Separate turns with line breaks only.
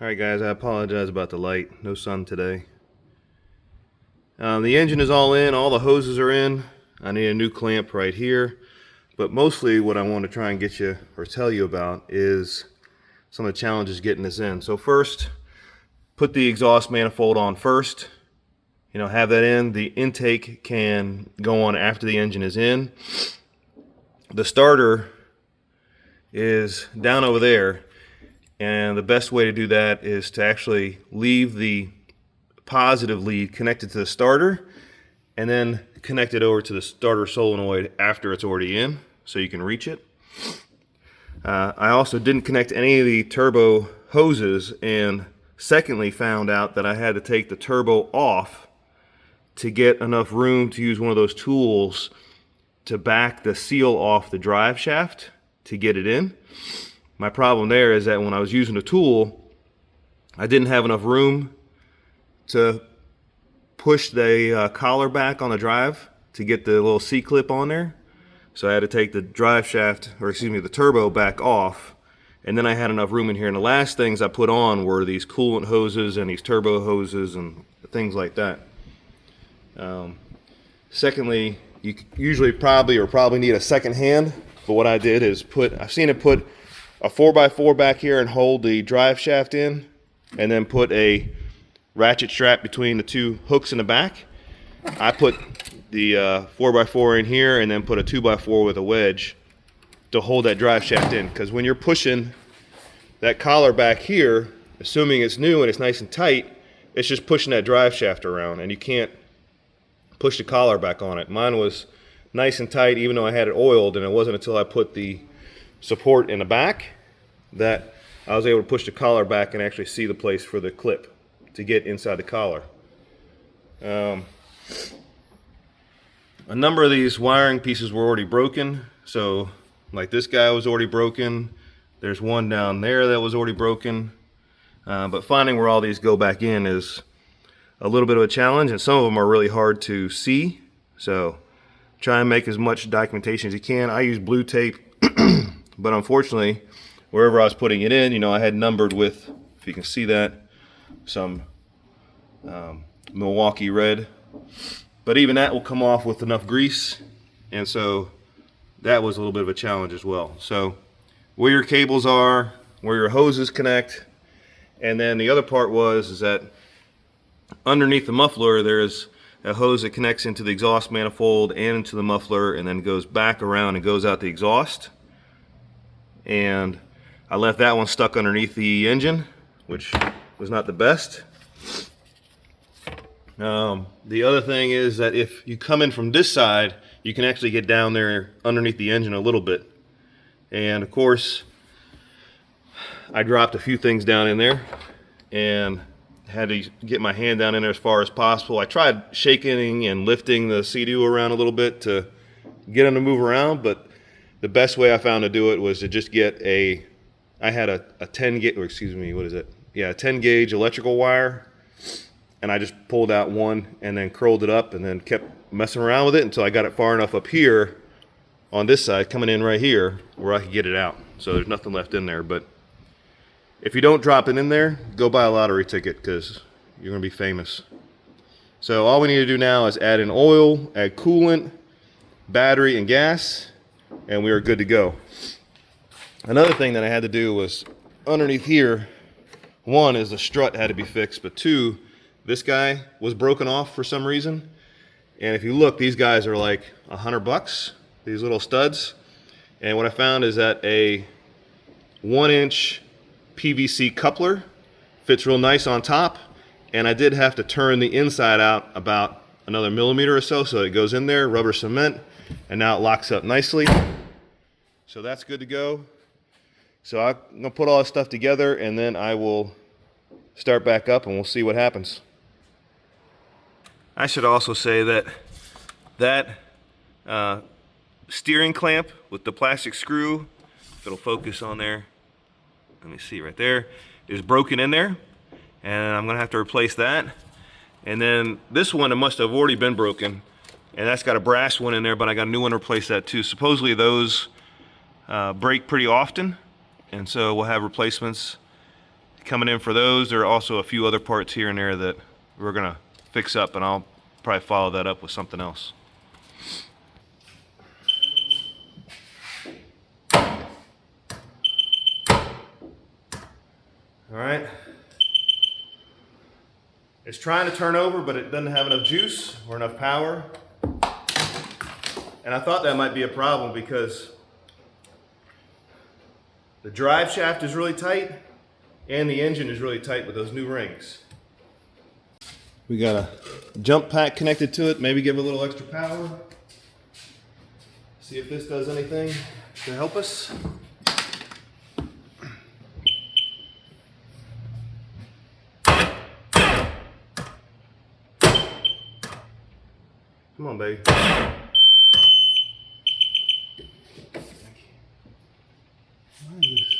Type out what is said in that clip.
Alright guys, I apologize about the light. No sun today. The engine is all in, all the hoses are in. I need a new clamp right here. But mostly what I want to try and get you, or tell you about, is some of the challenges getting this in. So first, put the exhaust manifold on first. Have that in. The intake can go on after the engine is in. The starter is down over there. And the best way to do that is to actually leave the positive lead connected to the starter and then connect it over to the starter solenoid after it's already in so you can reach it. I also didn't connect any of the turbo hoses, and secondly found out that I had to take the turbo off to get enough room to use one of those tools to back the seal off the drive shaft to get it in. My problem there is that when I was using the tool, I didn't have enough room to push the collar back on the drive to get the little C-clip on there. So I had to take the drive shaft, or excuse me, the turbo back off, and then I had enough room in here. And the last things I put on were these coolant hoses and these turbo hoses and things like that. Secondly, you usually probably need a second hand, but what I did is I've seen it put a 4x4 back here and hold the drive shaft in, and then put a ratchet strap between the two hooks in the back. I put the 4x4 in here and then put a 2x4 with a wedge to hold that drive shaft in, because when you're pushing that collar back here, assuming it's new and it's nice and tight, it's just pushing that drive shaft around and you can't push the collar back on it. Mine was nice and tight even though I had it oiled, and it wasn't until I put the support in the back that I was able to push the collar back and actually see the place for the clip to get inside the collar. A number of these wiring pieces were already broken. So like this guy was already broken. There's one down there that was already broken. But finding where all these go back in is a little bit of a challenge, and some of them are really hard to see. So try and make as much documentation as you can. I use blue tape. But unfortunately, wherever I was putting it in, I had numbered with, if you can see that, some Milwaukee red. But even that will come off with enough grease, and so that was a little bit of a challenge as well. So where your cables are, where your hoses connect, and then the other part is that underneath the muffler there's a hose that connects into the exhaust manifold and into the muffler, and then goes back around and goes out the exhaust. And I left that one stuck underneath the engine, which was not the best. The other thing is that if you come in from this side, you can actually get down there underneath the engine a little bit. And of course, I dropped a few things down in there and had to get my hand down in there as far as possible. I tried shaking and lifting the CDU around a little bit to get them to move around, but the best way I found to do it was to just get I had a 10 gauge, or excuse me, what is it? Yeah, a 10 gauge electrical wire, and I just pulled out one and then curled it up and then kept messing around with it until I got it far enough up here on this side, coming in right here, where I could get it out. So there's nothing left in there. But if you don't drop it in there, go buy a lottery ticket, because you're going to be famous. So all we need to do now is add in oil, add coolant, battery, and gas, and we are good to go. Another thing that I had to do was underneath here, one is the strut had to be fixed, but two, this guy was broken off for some reason. And if you look, these guys are like $100, these little studs. And what I found is that a 1-inch PVC coupler fits real nice on top, and I did have to turn the inside out about another millimeter or so it goes in there, rubber cement, and now it locks up nicely. So that's good to go. So I'm gonna put all this stuff together, and then I will start back up and we'll see what happens. I should also say that steering clamp with the plastic screw, if it'll focus on there, let me see right there, is broken in there, and I'm gonna have to replace that. And then this one, it must have already been broken, and that's got a brass one in there, but I got a new one to replace that too. Supposedly those break pretty often, and so we'll have replacements. coming in for those. There are also a few other parts here and there that we're gonna fix up, and I'll probably follow that up with something else. All right. It's trying to turn over, but it doesn't have enough juice or enough power. And I thought that might be a problem because the drive shaft is really tight and the engine is really tight with those new rings. We got a jump pack connected to it, maybe give it a little extra power. See if this does anything to help us. Come on, baby. Why is this?